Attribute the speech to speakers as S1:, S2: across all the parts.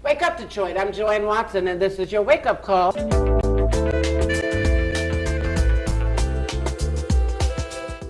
S1: Wake up, Detroit. I'm Joanne Watson, and this is your wake-up call.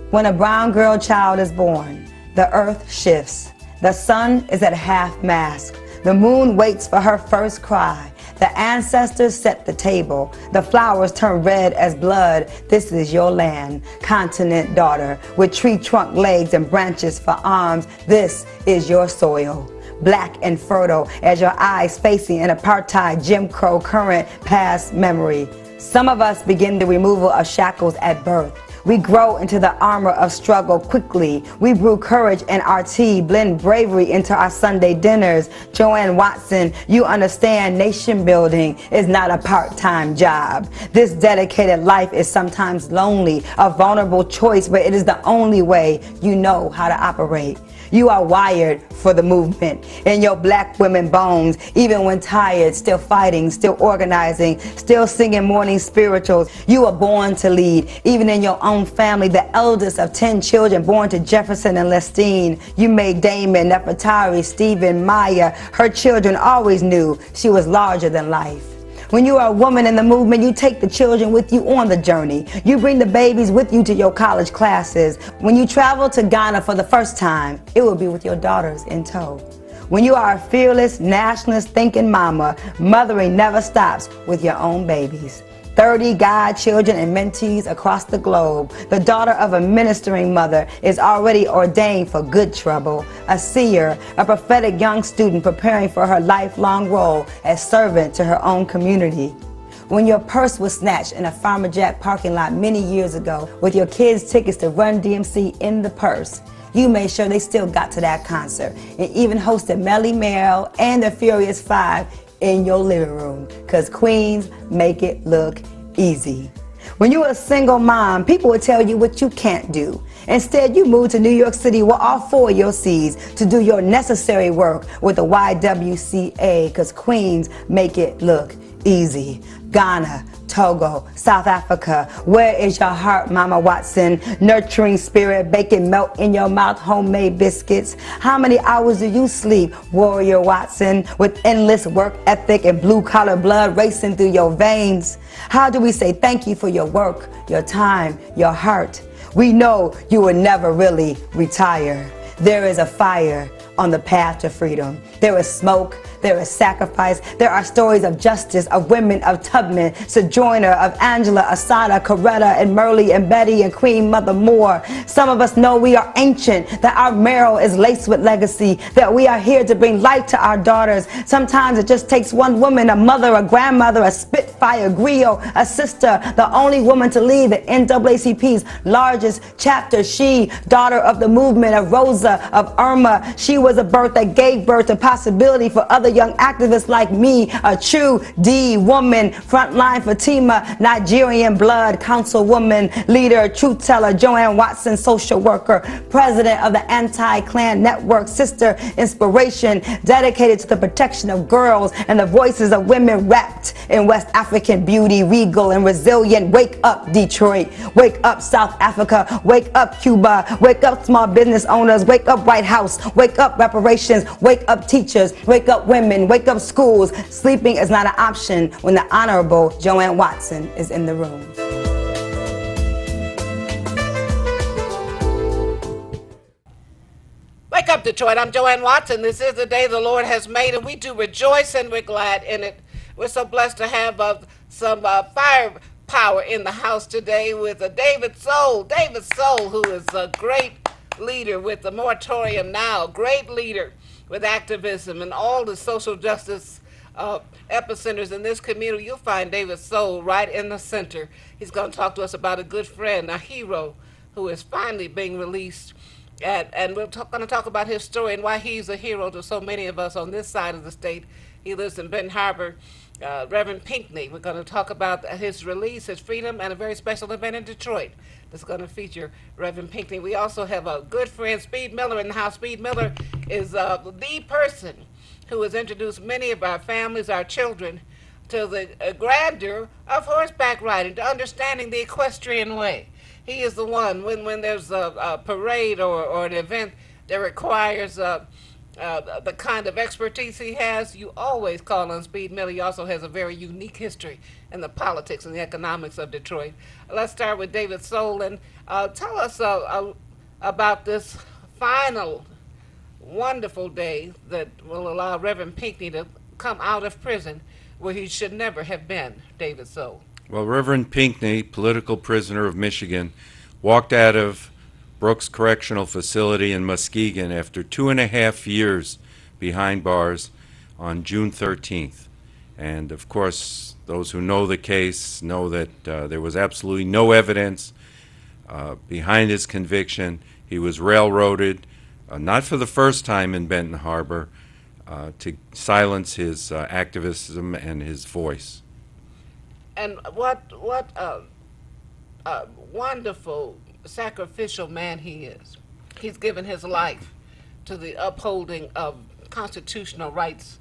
S2: When a brown girl child is born, the earth shifts. The sun is at half-mast. The moon waits for her first cry. The ancestors set the table. The flowers turn red as blood. This is your land, continent daughter, with tree trunk legs and branches for arms. This is your soil, black and fertile as your eyes facing an apartheid Jim Crow current past memory. Some of us begin the removal of shackles at birth. We grow into the armor of struggle quickly. We brew courage and our tea, blend bravery into our Sunday dinners. Joanne Watson, you understand nation building is not a part-time job. This dedicated life is sometimes lonely, a vulnerable choice, but it is the only way you know how to operate. You are wired for the movement in your black women bones, even when tired, still fighting, still organizing, still singing morning spirituals. You were born to lead, even in your own family, the eldest of 10 children born to Jefferson and Lestine. You made Damon, Nefertari, Stephen, Maya. Her children always knew she was larger than life. When you are a woman in the movement, you take the children with you on the journey. You bring the babies with you to your college classes. When you travel to Ghana for the first time, it will be with your daughters in tow. When you are a fearless, nationalist thinking mama, mothering never stops with your own babies. 30 godchildren and mentees across the globe. The daughter of a ministering mother is already ordained for good trouble. A seer, a prophetic young student preparing for her lifelong role as servant to her own community. When your purse was snatched in a Farmer Jack parking lot many years ago with your kids' tickets to Run DMC in the purse, you made sure they still got to that concert and even hosted Melly Merrill and the Furious Five in your living room, because queens make it look easy. When you were a single mom, people would tell you what you can't do. Instead, you moved to New York City with all 4 of your C's to do your necessary work with the YWCA, because queens make it look easy. Ghana, Togo, South Africa, where is your heart, Mama Watson? Nurturing spirit, baking melt in your mouth, homemade biscuits. How many hours do you sleep, Warrior Watson, with endless work ethic and blue-collar blood racing through your veins? How do we say thank you for your work, your time, your heart? We know you will never really retire. There is a fire on the path to freedom. There is smoke, there is sacrifice, there are stories of justice, of women, of Tubman, Sojourner, of Angela, Asada, Coretta, and Merle, and Betty, and Queen Mother Moore. Some of us know we are ancient, that our marrow is laced with legacy, that we are here to bring light to our daughters. Sometimes it just takes one woman, a mother, a grandmother, a Spitfire, griot, a sister, the only woman to lead the NAACP's largest chapter. She, daughter of the movement, of Rosa, of Irma. She was a birth that gave birth to possibility for other young activists like me, a true D woman, frontline Fatima, Nigerian blood, councilwoman, leader, truth teller, Joanne Watson, social worker, president of the Anti-Klan Network, sister, inspiration, dedicated to the protection of girls and the voices of women wrapped in West African beauty, regal and resilient. Wake up, Detroit. Wake up, South Africa. Wake up, Cuba. Wake up, small business owners. Wake up, White House. Wake up, reparations. Wake up, teachers. Wake up, women. Wake up, schools. Sleeping is not an option when the Honorable Joanne Watson is in the room.
S1: Wake up, Detroit. I'm Joanne Watson. This is the day the Lord has made, and we do rejoice and we're glad in it. We're so blessed to have some firepower in the house today with David Soul. David Soul, who is a great leader with the Moratorium Now, great leader with activism and all the social justice epicenters in this community. You'll find David Soul right in the center. He's going to talk to us about a good friend, a hero who is finally being released. And we're going to talk about his story and why he's a hero to so many of us on this side of the state. He lives in Benton Harbor. Reverend Pinckney, we're going to talk about his release, his freedom, and a very special event in Detroit that's going to feature Reverend Pinckney. We also have a good friend, Speed Miller, in the house. Speed Miller is the person who has introduced many of our families, our children, to the grandeur of horseback riding, to understanding the equestrian way. He is the one when there's a parade or an event that requires the kind of expertise he has, you always call on Speed Miller. He also has a very unique history in the politics and the economics of Detroit. Let's start with David Soul and tell us about this final wonderful day that will allow Reverend Pinckney to come out of prison where he should never have been, David Soul.
S3: Well, Reverend Pinckney, political prisoner of Michigan, walked out of Brooks Correctional Facility in Muskegon after 2.5 years behind bars on June 13th. And of course, those who know the case know that there was absolutely no evidence behind his conviction. He was railroaded, not for the first time in Benton Harbor, to silence his activism and his voice.
S1: And what a wonderful sacrificial man he is. He's given his life to the upholding of constitutional rights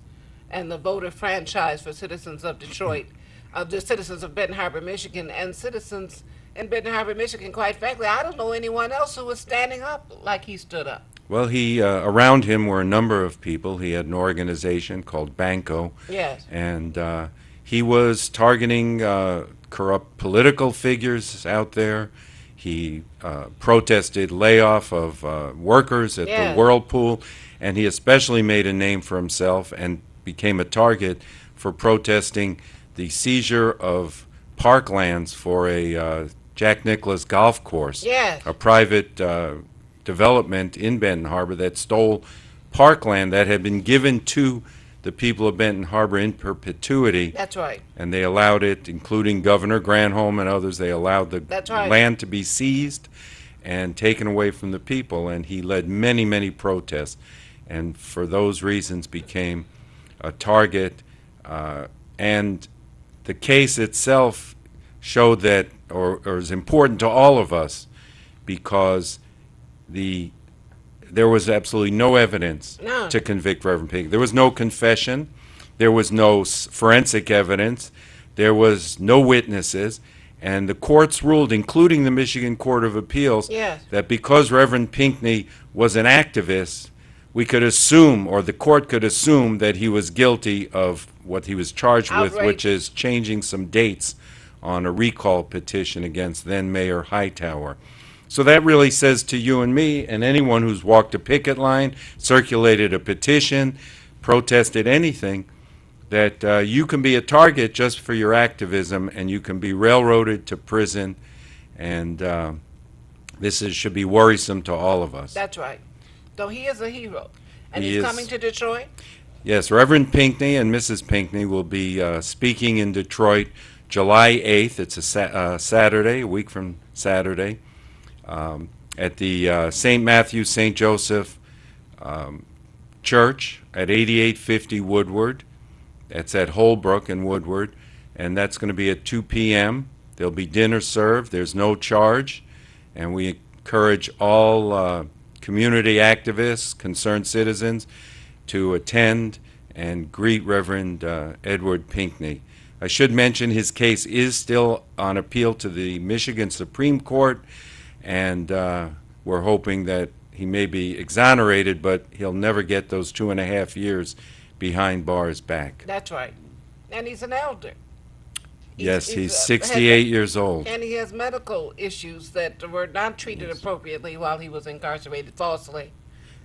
S1: and the voter franchise for citizens of Detroit, the citizens of Benton Harbor, Michigan, and citizens in Benton Harbor, Michigan. Quite frankly, I don't know anyone else who was standing up like he stood up.
S3: Well, around him were a number of people. He had an organization called Banco.
S1: Yes.
S3: And he was targeting corrupt political figures out there. He protested layoff of workers at the Whirlpool, and he especially made a name for himself and became a target for protesting the seizure of parklands for a Jack Nicklaus golf course, a private development in Benton Harbor that stole parkland that had been given to the people of Benton Harbor in perpetuity.
S1: That's right.
S3: And they allowed it, including Governor Granholm and others, they allowed the land to be seized and taken away from the people. And he led many, many protests, and for those reasons became a target. And the case itself showed that, or is important to all of us, because there was absolutely no evidence to convict Reverend Pinckney. There was no confession. There was no forensic evidence. There was no witnesses. And the courts ruled, including the Michigan Court of Appeals, that because Reverend Pinckney was an activist, we could assume, or the court could assume, that he was guilty of what he was charged with, which is changing some dates on a recall petition against then-Mayor Hightower. So that really says to you and me and anyone who's walked a picket line, circulated a petition, protested anything, that you can be a target just for your activism, and you can be railroaded to prison, and should be worrisome to all of us.
S1: That's right. So he is a hero. And he's coming to Detroit?
S3: Yes, Reverend Pinckney and Mrs. Pinckney will be speaking in Detroit July 8th. It's a Saturday, a week from Saturday. At the St. Matthew, St. Joseph Church at 8850 Woodward. That's at Holbrook and Woodward, and that's going to be at 2 p.m. There'll be dinner served. There's no charge, and we encourage all community activists, concerned citizens, to attend and greet Reverend Edward Pinckney. I should mention his case is still on appeal to the Michigan Supreme Court, and we're hoping that he may be exonerated, but he'll never get those 2.5 years behind bars back.
S1: That's right. And he's an elder.
S3: Yes, he's 68 years old.
S1: And he has medical issues that were not treated appropriately while he was incarcerated falsely.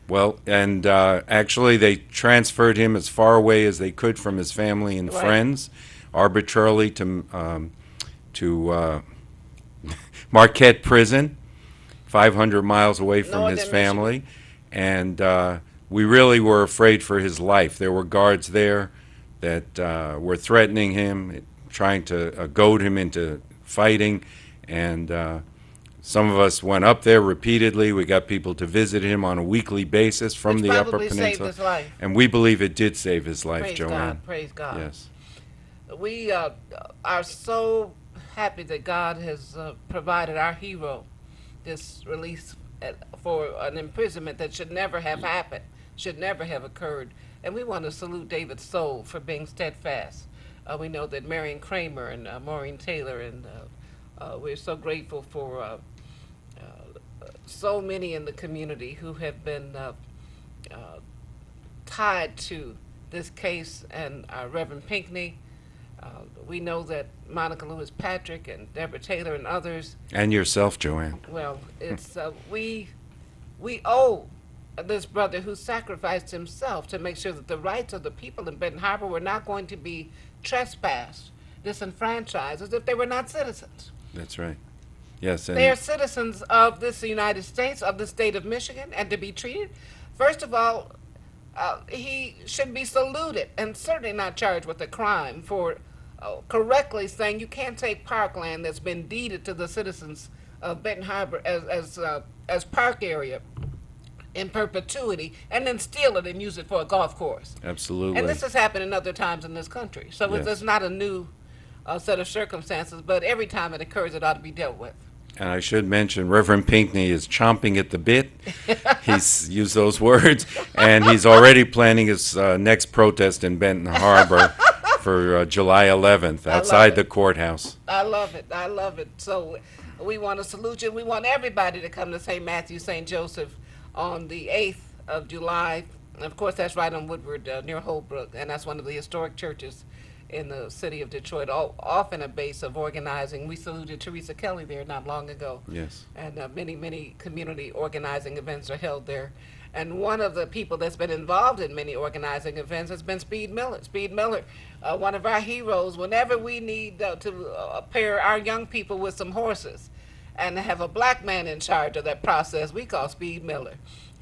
S3: Well, and actually they transferred him as far away as they could from his family and friends, arbitrarily to Marquette Prison, 500 miles away from his family. And we really were afraid for his life. There were guards there that were threatening him, trying to goad him into fighting, and some of us went up there repeatedly. We got people to visit him on a weekly basis from the Upper Peninsula.
S1: Saved his life.
S3: And we believe it did save his life,
S1: Praise
S3: Joanne.
S1: God. Praise God.
S3: Yes.
S1: We are so happy that God has provided our hero this release for an imprisonment that should never have happened, should never have occurred. And we want to salute David Soul for being steadfast. We know that Marion Kramer and Maureen Taylor, and we're so grateful for so many in the community who have been tied to this case and Reverend Pinckney. We know that Monica Lewis Patrick and Deborah Taylor and others.
S3: And yourself, Joanne.
S1: Well, it's we owe this brother who sacrificed himself to make sure that the rights of the people in Benton Harbor were not going to be trespassed, disenfranchised, as if they were not citizens.
S3: That's right. Yes. And
S1: they are citizens of this United States, of the state of Michigan, and to be treated, first of all, he should be saluted and certainly not charged with a crime for correctly saying you can't take parkland that's been deeded to the citizens of Benton Harbor as park area in perpetuity and then steal it and use it for a golf course.
S3: Absolutely.
S1: And this has happened in other times in this country. So
S3: Yes.
S1: it's not a new set of circumstances, but every time it occurs, it ought to be dealt with.
S3: And I should mention, Reverend Pinckney is chomping at the bit. He's used those words, and he's already planning his next protest in Benton Harbor for July 11th outside the courthouse.
S1: I love it. I love it. So we want to salute you. We want everybody to come to St. Matthew, St. Joseph on the 8th of July. And of course, that's right on Woodward near Holbrook, and that's one of the historic churches in the city of Detroit, often a base of organizing. We saluted Teresa Kelly there not long ago.
S3: Yes.
S1: And many, many community organizing events are held there. And one of the people that's been involved in many organizing events has been Speed Miller. Speed Miller, one of our heroes, whenever we need to pair our young people with some horses and have a black man in charge of that process, we call Speed Miller.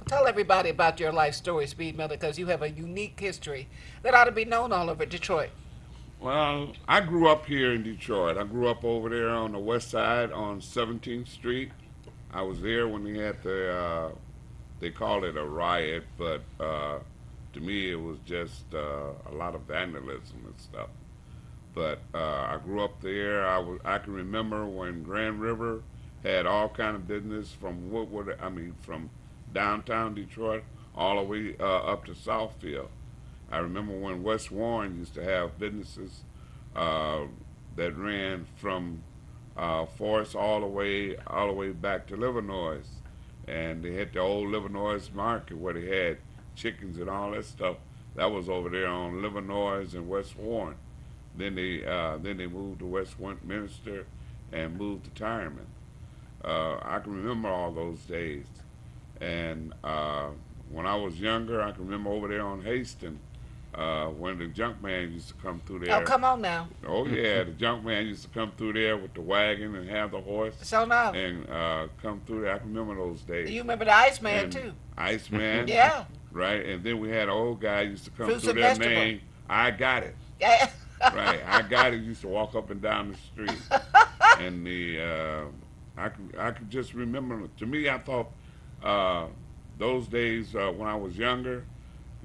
S1: Tell everybody about your life story, Speed Miller, because you have a unique history that ought to be known all over Detroit.
S4: Well, I grew up here in Detroit. I grew up over there on the west side on 17th Street. I was there when they had they called it a riot, but to me it was just a lot of vandalism and stuff. But I grew up there. I can remember when Grand River had all kind of business from from downtown Detroit all the way up to Southfield. I remember when West Warren used to have businesses that ran from Forest all the way back to Livernois, and they had the old Livernois market where they had chickens and all that stuff. That was over there on Livernois and West Warren. Then they moved to Westminster and moved to Tyerman. I can remember all those days, and when I was younger, I can remember over there on Hastings. When the junk man used to come through there.
S1: Oh, come on now.
S4: Oh, yeah, the junk man used to come through there with the wagon and have the horse.
S1: So now.
S4: And come through there. I can remember those days.
S1: You remember the Iceman,
S4: And
S1: too.
S4: Iceman.
S1: Yeah.
S4: Right, and then we had an old guy used to come
S1: Fruits
S4: through
S1: and
S4: there
S1: vegetable.
S4: named I Got It.
S1: Yeah.
S4: Right, I Got It used to walk up and down the street. And I could just remember, to me, I thought those days when I was younger,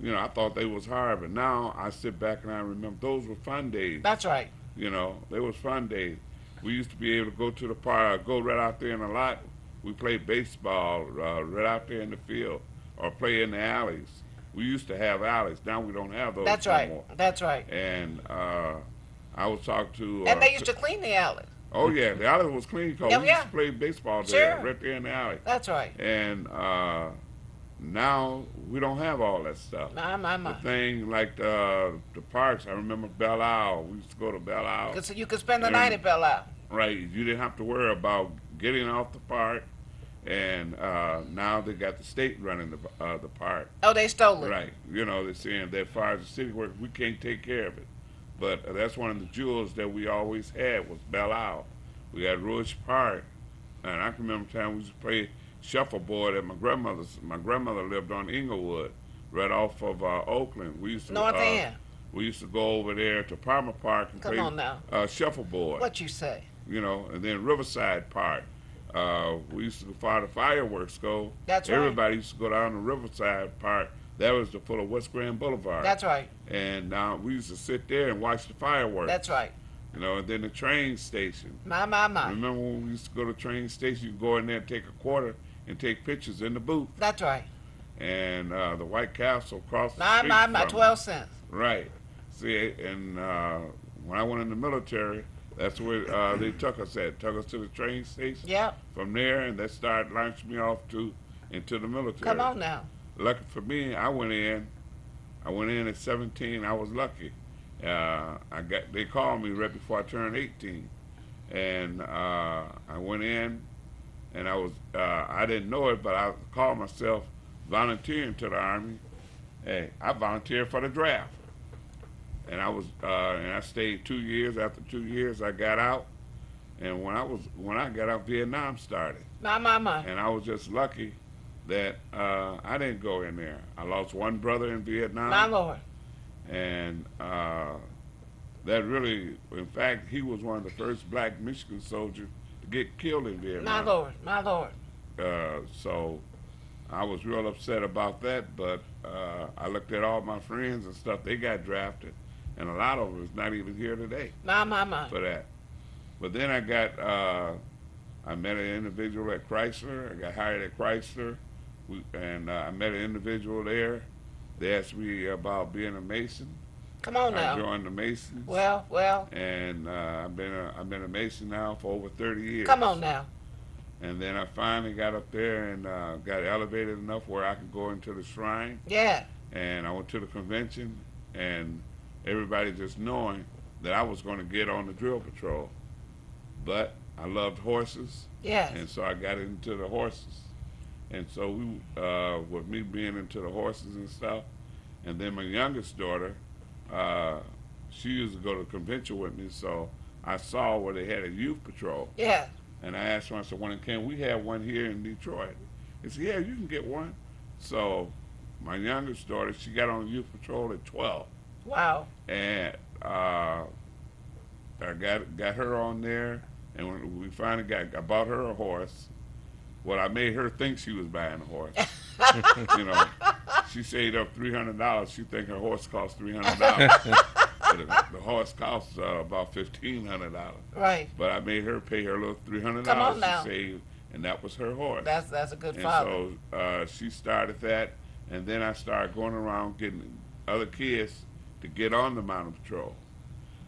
S4: I thought they was hard, but now I sit back and I remember those were fun days.
S1: That's right.
S4: They was fun days. We used to be able to go to the park, go right out there in the lot. We played baseball right out there in the field, or play in the alleys. We used to have alleys. Now we don't have those
S1: That's
S4: no
S1: right.
S4: more.
S1: That's right.
S4: And I was talking to.
S1: And they used to clean the alley.
S4: Oh yeah, the alley was clean because
S1: Oh,
S4: we
S1: yeah.
S4: used to play baseball there,
S1: Sure.
S4: right there in the alley.
S1: That's right.
S4: And now we don't have all that stuff.
S1: My.
S4: The thing like the parks, I remember Belle Isle. We used to go to Belle Isle.
S1: Because you could spend the
S4: And-
S1: night at Belle Isle.
S4: Right, you didn't have to worry about getting off the park, and now they got the state running the park.
S1: Oh, they stole it.
S4: Right, they're saying that as far as the city works, we can't take care of it. But that's one of the jewels that we always had was Belle Isle. We had Rouge Park, and I can remember time we used to play shuffleboard at my grandmother's. My grandmother lived on Inglewood, right off of Oakland. We used to
S1: North End.
S4: We used to go over there to Palmer Park and
S1: Come
S4: play
S1: on now.
S4: Shuffleboard.
S1: What you say?
S4: And then Riverside Park. We used to go far the fireworks go.
S1: That's right.
S4: Everybody used to go down to Riverside Park. That was the full of West Grand Boulevard.
S1: That's right.
S4: And we used to sit there and watch the fireworks.
S1: That's right.
S4: And then the train station.
S1: My.
S4: Remember when we used to go to the train station, you could go in there and take a quarter and take pictures in the booth.
S1: That's right.
S4: And the White Castle across the street
S1: My.
S4: from
S1: 12 cents.
S4: Right. See, and when I went in the military, that's where they took us to the train station.
S1: Yep.
S4: From there, and that started launching me off into the military.
S1: Come on now.
S4: Lucky for me, I went in I went in at 17. I was lucky. They called me right before I turned 18, and I went in, and I didn't know it, but I called myself volunteering to the Army. Hey, I volunteered for the draft, and I stayed 2 years. After 2 years, I got out, and when I got out, Vietnam started,
S1: My.
S4: and I was just lucky that I didn't go in there. I lost one brother in Vietnam.
S1: My Lord.
S4: And that really, in fact, he was one of the first black Michigan soldiers to get killed in Vietnam.
S1: My Lord.
S4: So I was real upset about that, but I looked at all my friends and stuff. They got drafted, and a lot of them is not even here today
S1: My.
S4: for that. But then I met an individual at Chrysler. I got hired at Chrysler, and I met an individual there. They asked me about being a Mason.
S1: Come on now.
S4: I joined the Masons.
S1: Well.
S4: And I've been a Mason now for over 30 years.
S1: Come on now.
S4: And then I finally got up there and got elevated enough where I could go into the shrine.
S1: Yeah.
S4: And I went to the convention, and everybody just knowing that I was going to get on the drill patrol. But I loved horses.
S1: Yes.
S4: And so I got into the horses. And so with me being into the horses and stuff, and then my youngest daughter, she used to go to the convention with me, so I saw where they had a youth patrol.
S1: Yeah.
S4: And I asked her, I said, "When can we have one here in Detroit?" He said, "Yeah, you can get one." So my youngest daughter, she got on the youth patrol at 12.
S1: Wow.
S4: And I got her on there, and when we finally I bought her a horse. Well, I made her think she was buying a horse. You know, she saved up $300. She think her horse cost $300. But the horse costs about $1,500.
S1: Right.
S4: But I made her pay her little $300
S1: Come on now.
S4: she saved, and that was her horse.
S1: That's a good
S4: And
S1: father.
S4: so she started that, and then I started going around getting other kids to get on the mountain patrol.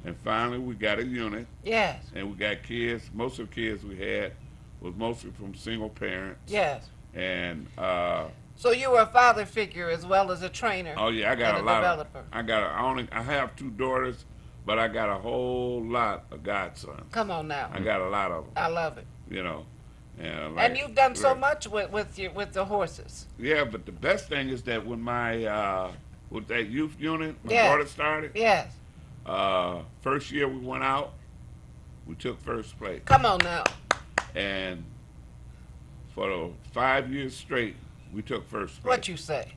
S4: And finally, we got a unit,
S1: Yes.
S4: and we got kids. Most of the kids we had was mostly from single parents.
S1: Yes.
S4: And
S1: So you were a father figure as well as a trainer.
S4: oh yeah, I got
S1: and
S4: a lot
S1: developer.
S4: I have 2 daughters, but I got a whole lot of godsons.
S1: Come on now.
S4: I got a lot of them,
S1: I love it.
S4: you know. And,
S1: And you've done so much with the horses.
S4: Yeah, but the best thing is that when with that youth unit, my
S1: Yeah.
S4: daughter started.
S1: Yes.
S4: First year we went out, we took first place.
S1: Come on now.
S4: And for the 5 years straight, we took first place.
S1: What you say?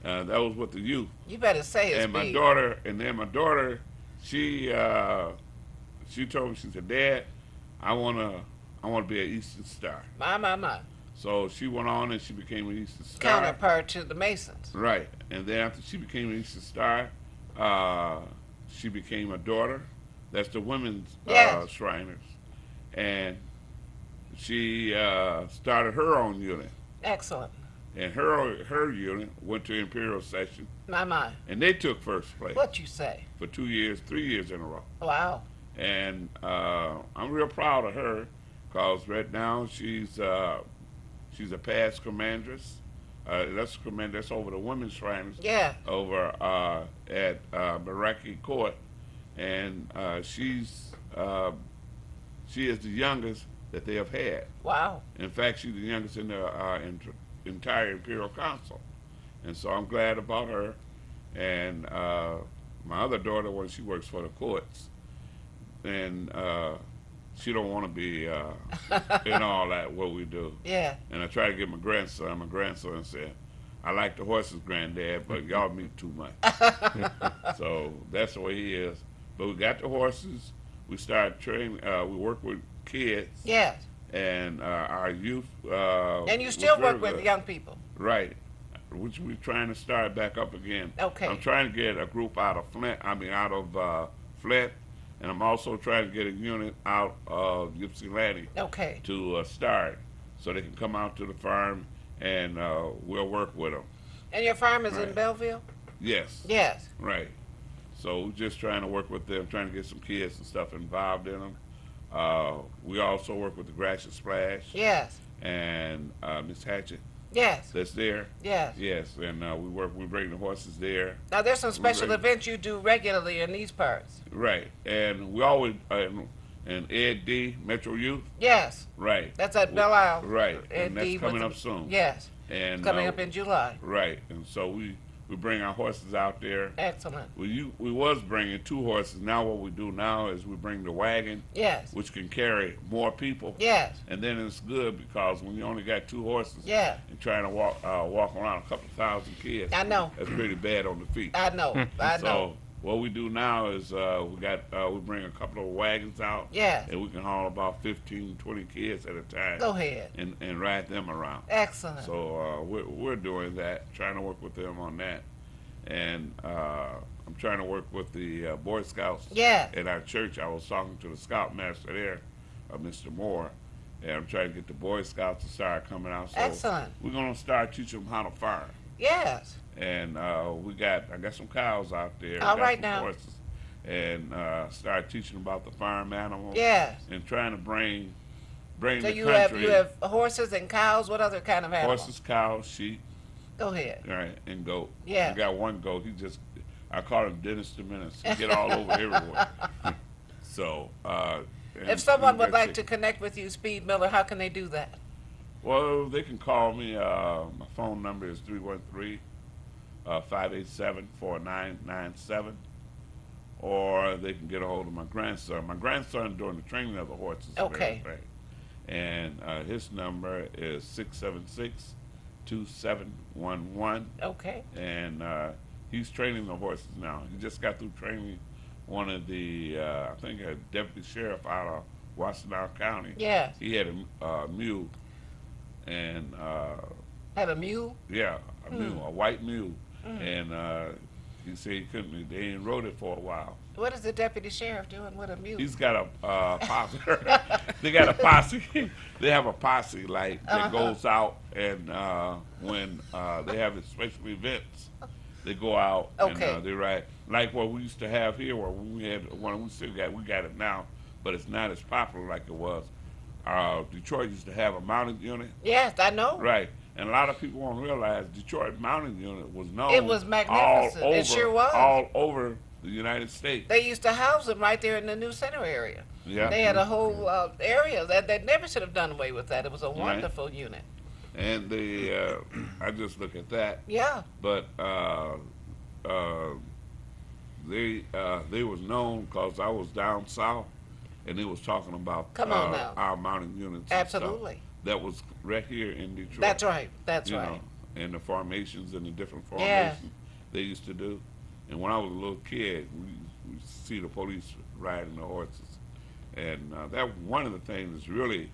S4: That was with the youth.
S1: You better say it's
S4: And my
S1: big.
S4: daughter, she told me, she said, "Dad, I wanna be an Eastern Star."
S1: My.
S4: So she went on and she became an Eastern Star.
S1: Counterpart to the Masons.
S4: Right. And then after she became an Eastern Star, she became a daughter. That's the women's
S1: Yes.
S4: Shriners. And she started her own unit.
S1: Excellent.
S4: And her unit went to Imperial Session,
S1: My.
S4: and they took first place
S1: What you say?
S4: for 2 years, 3 years in a row.
S1: Wow.
S4: And I'm real proud of her, because right now she's a past commandress. That's over the women's Shriners.
S1: Yeah.
S4: Over at Meraki Court, and she is the youngest that they have had.
S1: Wow.
S4: In fact, she's the youngest in the entire Imperial Council, and so I'm glad about her. And my other daughter, when she works for the courts, and she don't want to be in all that what we do.
S1: Yeah.
S4: And I try to get my grandson said, "I like the horses, granddad, but y'all meet too much." So that's the way he is. But we got the horses. We started training. We work with kids.
S1: Yes.
S4: And our youth.
S1: And you still
S4: was
S1: work
S4: very
S1: with
S4: good.
S1: young people.
S4: Right. Which we're trying to start back up again.
S1: Okay.
S4: I'm trying to get a group out of Flint. Flint, and I'm also trying to get a unit out of Ypsilanti
S1: Okay.
S4: to start, so they can come out to the farm and we'll work with them.
S1: And your farm is in
S4: Right.
S1: Belleville?
S4: Yes.
S1: Yes.
S4: Right. So we're just trying to work with them, trying to get some kids and stuff involved in them. We also work with the Gratiot Splash
S1: Yes.
S4: and Miss Hatchett.
S1: Yes.
S4: that's there.
S1: Yes.
S4: Yes, and we bring the horses there.
S1: Now, there's some
S4: We
S1: special
S4: bring-
S1: events you do regularly in these parts.
S4: Right, and we always and Ed D Metro Youth.
S1: Yes.
S4: Right.
S1: That's at Belle Isle.
S4: Right,
S1: Ed
S4: and that's
S1: D
S4: coming
S1: with
S4: up
S1: the-
S4: soon.
S1: Yes.
S4: And
S1: Coming up in July.
S4: Right, and so we bring our horses out there.
S1: Excellent.
S4: We was bringing 2 horses. Now what we do now is we bring the wagon,
S1: Yes.
S4: which can carry more people.
S1: Yes.
S4: And then it's good because when you only got 2 horses,
S1: Yeah.
S4: and trying to walk around a couple thousand kids,
S1: I know.
S4: that's pretty bad on the feet.
S1: I know. I know.
S4: So what we do now is we bring a couple of wagons out,
S1: Yes.
S4: and we can haul about 15, 20 kids at a time,
S1: Go ahead.
S4: and ride them around.
S1: Excellent.
S4: So we're doing that, trying to work with them on that, and I'm trying to work with the Boy Scouts
S1: Yeah.
S4: at our church. I was talking to the Scoutmaster there, Mr. Moore, and I'm trying to get the Boy Scouts to start coming out. So
S1: Excellent.
S4: we're gonna start teaching them how to fire,
S1: Yes.
S4: and I got some cows out there,
S1: All
S4: got
S1: right
S4: some
S1: now.
S4: horses, and start teaching about the farm animals,
S1: Yes.
S4: and trying to bring
S1: So
S4: the
S1: you
S4: country.
S1: have horses and cows. What other kind of animals?
S4: horses, cows, sheep,
S1: Go ahead.
S4: right, and goat.
S1: Yeah.
S4: I got one goat. I call him Dennis the Menace. He get all over everywhere. So,
S1: If someone would like to connect with you, Speed Miller, how can they do that?
S4: well, they can call me. My phone number is 313-587-4997, or they can get a hold of my grandson. My grandson during the training of the horses.
S1: Okay.
S4: And his number is 676-2711.
S1: Okay.
S4: And he's training the horses now. He just got through training one of the, I think, a deputy sheriff out of Washtenaw County.
S1: Yes.
S4: He had a mule, and
S1: Had a mule?
S4: yeah, a mule, a white mule, and he said he couldn't. They ain't rode it for a while.
S1: What is the deputy sheriff doing with a mule?
S4: He's got a posse. They got a posse. They have a posse like that goes out, and when they have special events, they go out
S1: Okay.
S4: and they ride like what we used to have here, where we had one. We got it now, but it's not as popular like it was. Detroit used to have a mounted unit,
S1: Yes, I know.
S4: right? And a lot of people won't realize Detroit mounted unit was known.
S1: It was magnificent.
S4: All over,
S1: It sure was.
S4: all over the United States.
S1: They used to house them right there in the New Center area.
S4: Yeah.
S1: They had a whole area that they never should have done away with that. It was a wonderful unit.
S4: And I just look at that.
S1: Yeah.
S4: But they was known because I was down south, and they was talking about
S1: Come on now.
S4: our mounted units. and stuff.
S1: Absolutely.
S4: That was right here in Detroit.
S1: That's right. That's
S4: you
S1: right.
S4: know, and the formations and the different
S1: Yeah.
S4: formations they used to do. And when I was a little kid, we see the police riding the horses, and that one of the things that's really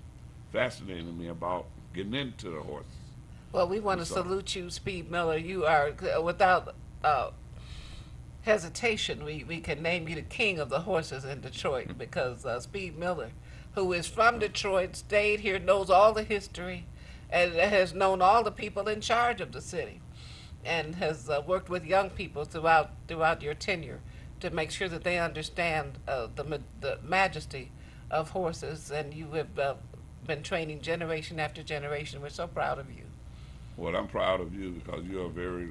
S4: fascinating to me about getting into the horses.
S1: Well, we want to
S4: So-
S1: salute you, Speed Miller. You are, without hesitation, we can name you the king of the horses in Detroit because Speed Miller, who is from Detroit, stayed here, knows all the history, and has known all the people in charge of the city, and has worked with young people throughout your tenure to make sure that they understand the majesty of horses, and you have been training generation after generation. We're so proud of you.
S4: Well, I'm proud of you because you're a very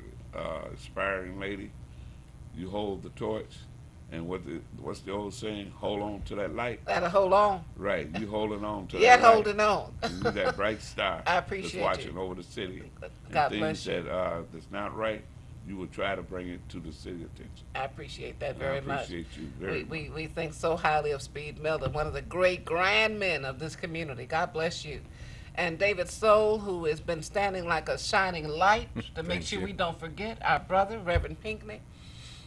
S4: inspiring lady. You hold the torch, and what's the old saying? Hold on to that light.
S1: Gotta hold on.
S4: Right, you holding on to
S1: Yet
S4: that light.
S1: holding on.
S4: You're that bright star.
S1: I appreciate
S4: that's watching
S1: you.
S4: over the city.
S1: God
S4: and
S1: bless
S4: things
S1: you.
S4: that's not right, you would try to bring it to the city attention.
S1: I appreciate that
S4: And
S1: very
S4: I
S1: much.
S4: appreciate you very much.
S1: We think so highly of Speed Miller, one of the great grand men of this community. God bless you. And David Soul, who has been standing like a shining light to make
S3: Thank
S1: sure
S3: you.
S1: we don't forget our brother, Reverend Pinckney,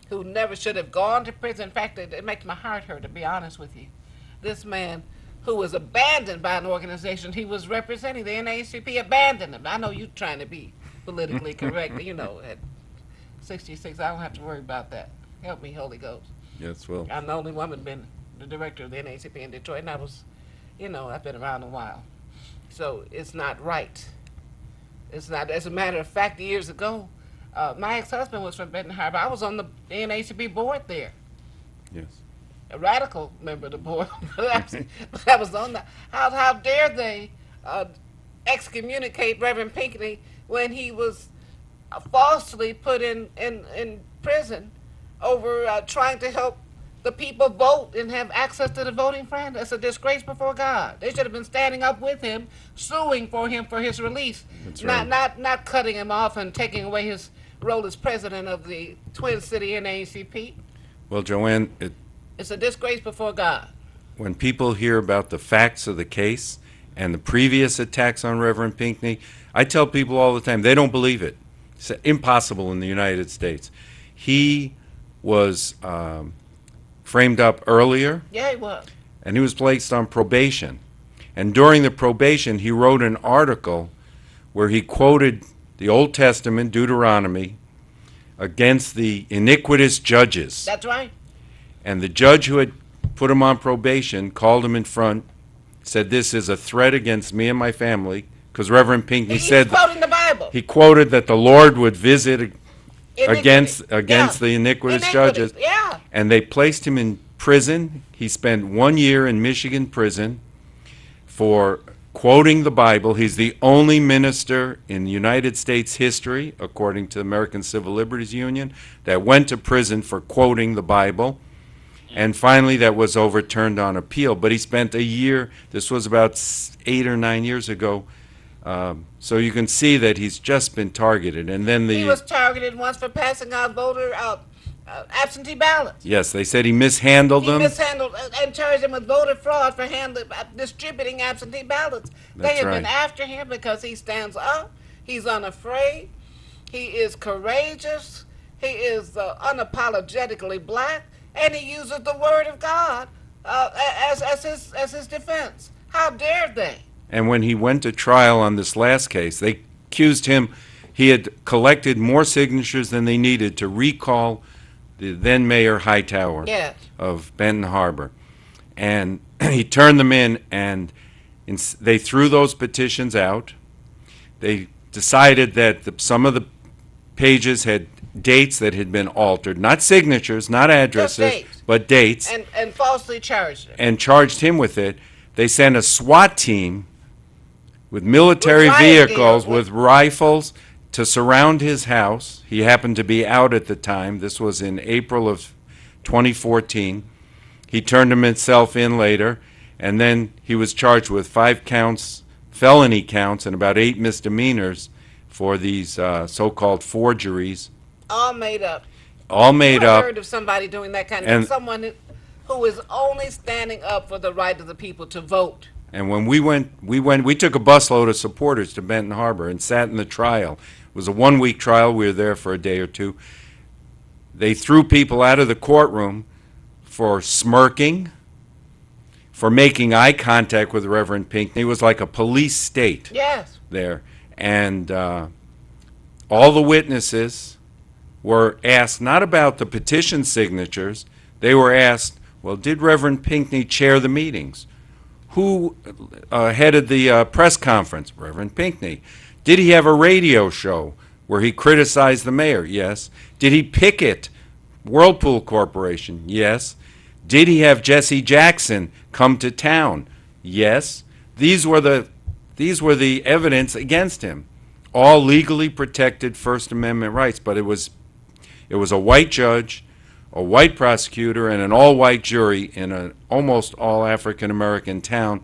S1: who never should have gone to prison. In fact, it makes my heart hurt, to be honest with you. This man who was abandoned by an organization he was representing, the NAACP abandoned him. I know you're trying to be politically correct, you know, at 66, I don't have to worry about that. Help me, Holy Ghost.
S3: Yes, well,
S1: I'm the only woman been the director of the NAACP in Detroit, and I was, you know, I've been around a while. So it's not right. It's not. As a matter of fact, years ago, my ex-husband was from Benton Harbor. I was on the NAACP board there,
S3: yes.
S1: a radical member of the board. But I was on the. How dare they excommunicate Reverend Pinckney when he was falsely put in prison over trying to help the people vote and have access to the voting franchise. That's a disgrace before God. They should have been standing up with him, suing for him for his release,
S3: That's right.
S1: not cutting him off and taking away his role as president of the Twin City NAACP.
S3: Well, Joanne,
S1: It's a disgrace before God.
S3: when people hear about the facts of the case and the previous attacks on Reverend Pinckney, I tell people all the time, they don't believe it. It's impossible in the United States. He was framed up earlier,
S1: Yeah, he was.
S3: and he was placed on probation. And during the probation, he wrote an article where he quoted the Old Testament, Deuteronomy, against the iniquitous judges.
S1: That's right.
S3: And the judge who had put him on probation called him in front, said, "This is a threat against me and my family," because Reverend Pinckney
S1: He's
S3: said,
S1: quoting the Bible.
S3: he quoted that the Lord would visit
S1: Iniquity.
S3: against
S1: Yeah.
S3: the iniquitous
S1: Iniquity.
S3: judges.
S1: Yeah.
S3: And they placed him in prison. He spent 1 year in Michigan prison for quoting the Bible. He's the only minister in United States history, according to the American Civil Liberties Union, that went to prison for quoting the Bible. And finally, that was overturned on appeal. But he spent a year, this was about 8 or 9 years ago. So you can see that he's just been targeted. And then
S1: He was targeted once for passing out voter absentee ballots.
S3: yes, they said he mishandled
S1: He
S3: them.
S1: mishandled and charged him with voter fraud for distributing absentee ballots. They
S3: That's
S1: have
S3: right.
S1: been after him because he stands up. He's unafraid. He is courageous. He is unapologetically black, and he uses the word of God as his defense. How dare they?
S3: And when he went to trial on this last case, they accused him, he had collected more signatures than they needed to recall the then Mayor Hightower
S1: Yes.
S3: of Benton Harbor. And he turned them in, and they threw those petitions out. They decided that some of the pages had dates that had been altered, not signatures, not addresses,
S1: dates.
S3: but dates,
S1: And falsely charged him.
S3: and charged him with it. They sent a SWAT team with military
S1: With riot
S3: vehicles,
S1: gear,
S3: with rifles, to surround his house. He happened to be out at the time. This was in April of 2014. He turned himself in later, and then he was charged with 5 counts, felony counts, and about 8 misdemeanors for these so-called forgeries,
S1: All made up.
S3: all made
S1: I
S3: up.
S1: heard of somebody doing that kind of
S3: And-
S1: thing. Someone who is only standing up for the right of the people to vote.
S3: And when we took a busload of supporters to Benton Harbor and sat in the trial. It was a 1-week trial. We were there for a day or two. They threw people out of the courtroom for smirking, for making eye contact with Reverend Pinckney. It was like a police state
S1: Yes.
S3: there. And all the witnesses were asked not about the petition signatures. They were asked, well, did Reverend Pinckney chair the meetings? Who headed the press conference? Reverend Pinckney. Did he have a radio show where he criticized the mayor? Yes. Did he picket Whirlpool Corporation? Yes. Did he have Jesse Jackson come to town? Yes. These were the evidence against him. All legally protected First Amendment rights, but it was a white judge, a white prosecutor, and an all-white jury in an almost all African-American town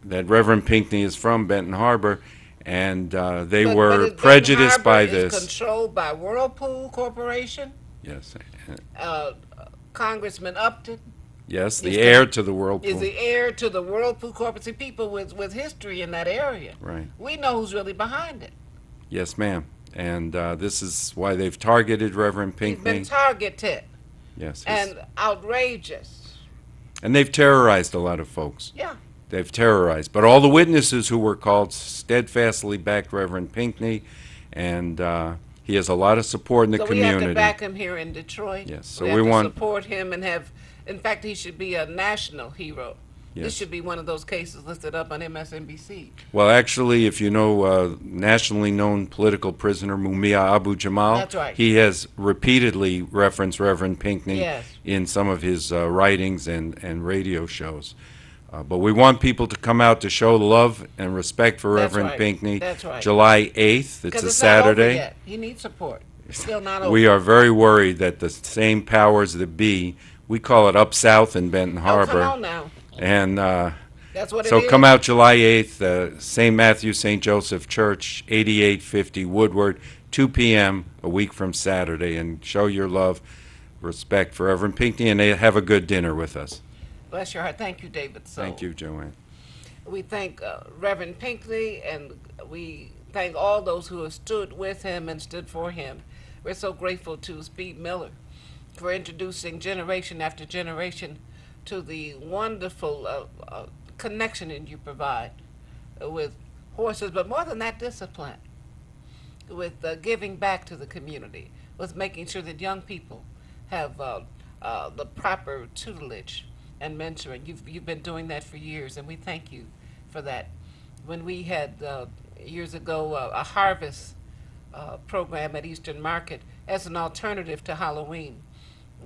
S3: that Reverend Pinckney is from, Benton Harbor, and they
S1: But
S3: were
S1: Benton
S3: prejudiced by
S1: Harbor is
S3: this.
S1: controlled by Whirlpool Corporation,
S3: Yes,
S1: Congressman Upton
S3: yes, the
S1: Is
S3: heir to the Whirlpool.
S1: is the heir to the Whirlpool Corporation. People with history in that area.
S3: Right.
S1: We know who's really behind it.
S3: Yes, ma'am. And this is why they've targeted Reverend
S1: He's
S3: Pinckney.
S1: been targeted
S3: Yes,
S1: and outrageous.
S3: and they've terrorized a lot of folks.
S1: Yeah.
S3: They've terrorized. But all the witnesses who were called steadfastly backed Reverend Pinckney, and he has a lot of support in the
S1: So
S3: community.
S1: we have to back him here in Detroit.
S3: Yes, so
S1: we
S3: we
S1: have to
S3: want-
S1: support him and have. In fact, he should be a national hero.
S3: Yes.
S1: This should be one of those cases listed up on MSNBC.
S3: Well, actually, if you know nationally known political prisoner Mumia Abu-Jamal,
S1: That's right.
S3: he has repeatedly referenced Reverend Pinckney
S1: Yes.
S3: in some of his writings and radio shows. But we want people to come out to show love and respect for
S1: That's
S3: Reverend
S1: right.
S3: Pinckney.
S1: That's right.
S3: July 8th, it's
S1: Because
S3: a
S1: it's not over
S3: Saturday.
S1: yet. He needs support. It's still not over.
S3: We are very worried that the same powers that be, we call it up south in Benton
S1: Oh,
S3: Harbor.
S1: come on now.
S3: And
S1: That's what it
S3: so
S1: is.
S3: come out July 8th, St. Matthew St. Joseph Church, 8850 Woodward, 2 p.m., a week from Saturday, and show your love, respect for Reverend Pinckney, and have a good dinner with us.
S1: Bless your heart. Thank you, David. So
S3: Thank you, Joanne.
S1: we thank Reverend Pinckney, and we thank all those who have stood with him and stood for him. We're so grateful to Speed Miller for introducing generation after generation to the wonderful connection that you provide with horses, but more than that, discipline, with giving back to the community, with making sure that young people have the proper tutelage and mentoring. You've been doing that for years, and we thank you for that. When we had years ago a harvest program at Eastern Market as an alternative to Halloween,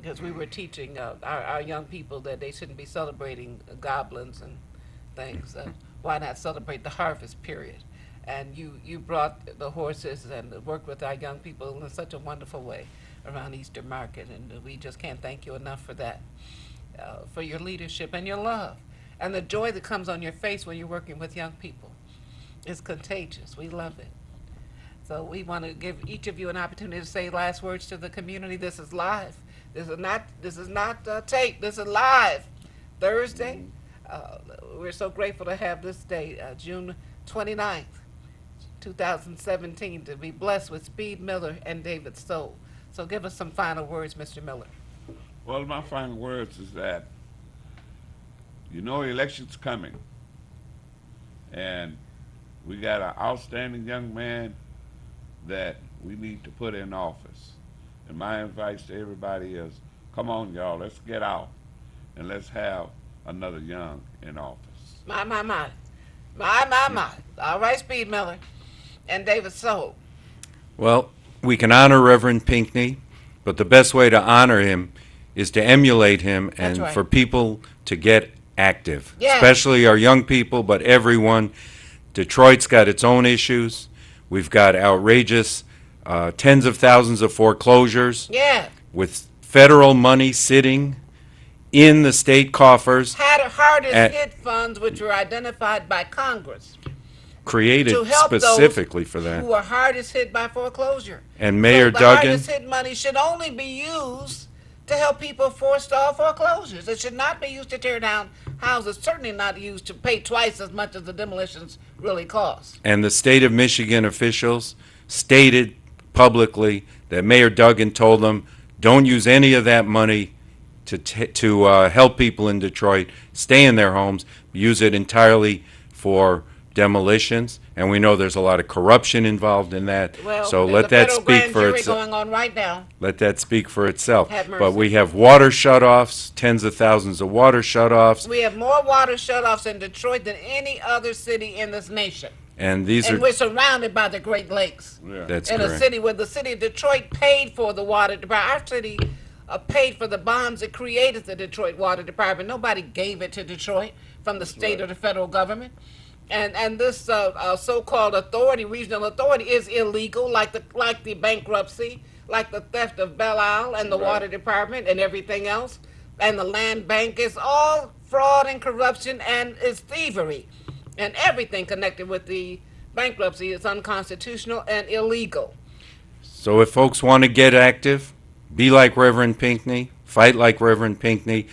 S1: because we were teaching our young people that they shouldn't be celebrating goblins and things. Why not celebrate the harvest period? And you brought the horses and worked with our young people in such a wonderful way around Eastern Market, and we just can't thank you enough for that, for your leadership and your love. And the joy that comes on your face when you're working with young people is contagious. We love it. So we want to give each of you an opportunity to say last words to the community. This is live. This is not tape. This is live. Thursday. We're so grateful to have this day, June 29th, 2017, to be blessed with Speed Miller and David Stoll. So give us some final words, Mr. Miller.
S4: Well, my final words is that, election's coming. And we got an outstanding young man that we need to put in office. And my advice to everybody is, come on, y'all, let's get out and let's have another young in office.
S1: My. All right, Speed Miller and David Stoll.
S3: Well, we can honor Reverend Pinckney, but the best way to honor him is to emulate him and
S1: right.
S3: for people to get active,
S1: Yeah.
S3: especially our young people, but everyone. Detroit's got its own issues. We've got outrageous tens of thousands of foreclosures
S1: Yeah.
S3: with federal money sitting in the state coffers,
S1: Hardest
S3: At-
S1: hit funds, which were identified by Congress
S3: created
S1: to help
S3: specifically
S1: those
S3: for that.
S1: who are hardest hit by foreclosure.
S3: And Mayor
S1: so the
S3: Duggan,
S1: hardest hit money should only be used to help people forestall foreclosures. It should not be used to tear down houses, certainly not used to pay twice as much as the demolitions really cost.
S3: and the state of Michigan officials stated publicly that Mayor Duggan told them, don't use any of that money to help people in Detroit stay in their homes. Use it entirely for demolitions, and we know there's a lot of corruption involved in that.
S1: Well,
S3: So
S1: there's
S3: let
S1: a
S3: that
S1: federal
S3: speak
S1: grand
S3: for
S1: jury
S3: itself.
S1: going on right now.
S3: Let that speak for itself.
S1: Have mercy.
S3: But we have water shutoffs, tens of thousands of water shutoffs,
S1: We have more water shutoffs in Detroit than any other city in this nation.
S3: and these
S1: And
S3: are
S1: we're surrounded by the Great Lakes.
S4: Yeah.
S3: that's
S1: In a
S3: correct.
S1: city where the city of Detroit paid for the water department. Our city paid for the bonds that created the Detroit Water Department. Nobody gave it to Detroit from the state or the federal government. And this so-called authority, regional authority, is illegal, like the bankruptcy, like the theft of Belle Isle and the
S4: Right.
S1: water department and everything else, and the land bank. Is all fraud and corruption and is thievery, and everything connected with the bankruptcy is unconstitutional and illegal.
S3: So if folks want to get active, be like Reverend Pinckney, fight like Reverend Pinckney.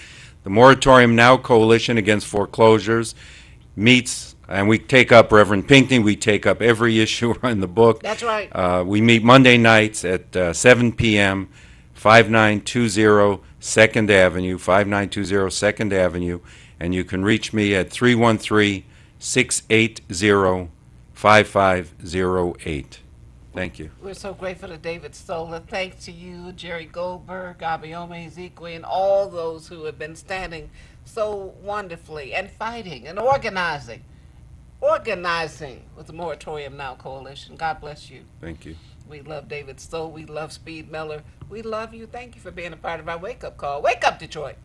S3: The Moratorium Now Coalition Against Foreclosures meets, and we take up Reverend Pinckney, we take up every issue in the book.
S1: That's right.
S3: We meet Monday nights at 7 p.m., 5920 2nd Avenue, 5920 2nd Avenue, and you can reach me at 313-680-5508. Thank you.
S1: We're so grateful to David Stoller. Thanks to you, Jerry Goldberg, Abiome Ezekwe, and all those who have been standing so wonderfully and fighting and organizing with the Moratorium Now Coalition. God bless you.
S3: Thank you.
S1: We love David Stoll. We love Speed Miller. We love you. Thank you for being a part of our wake-up call. Wake up, Detroit.